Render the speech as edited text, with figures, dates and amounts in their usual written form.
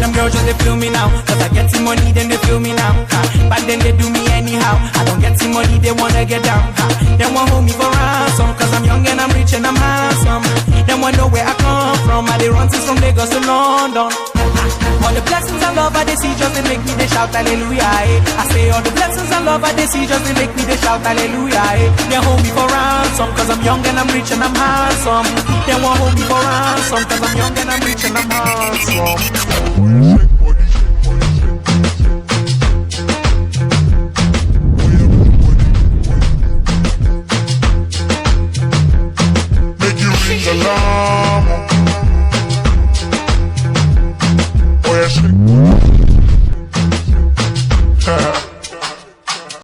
them girls just they feel me now. Cause I get some money, then they feel me now. But then they do me anyhow. I don't get some money, they wanna get down. They want hold me for ransom. Cause I'm young and I'm rich and I'm handsome. They want know where I come from. I they run since from Lagos to London. All the blessings and love I they see just they make me they shout hallelujah. I say all the blessings and love I they see just they make me they shout hallelujah. They hold me for ransom cause I'm young and I'm rich and I'm handsome. They want hold me for ransom cause I'm young and I'm rich and I'm handsome. Make you ring the alarm.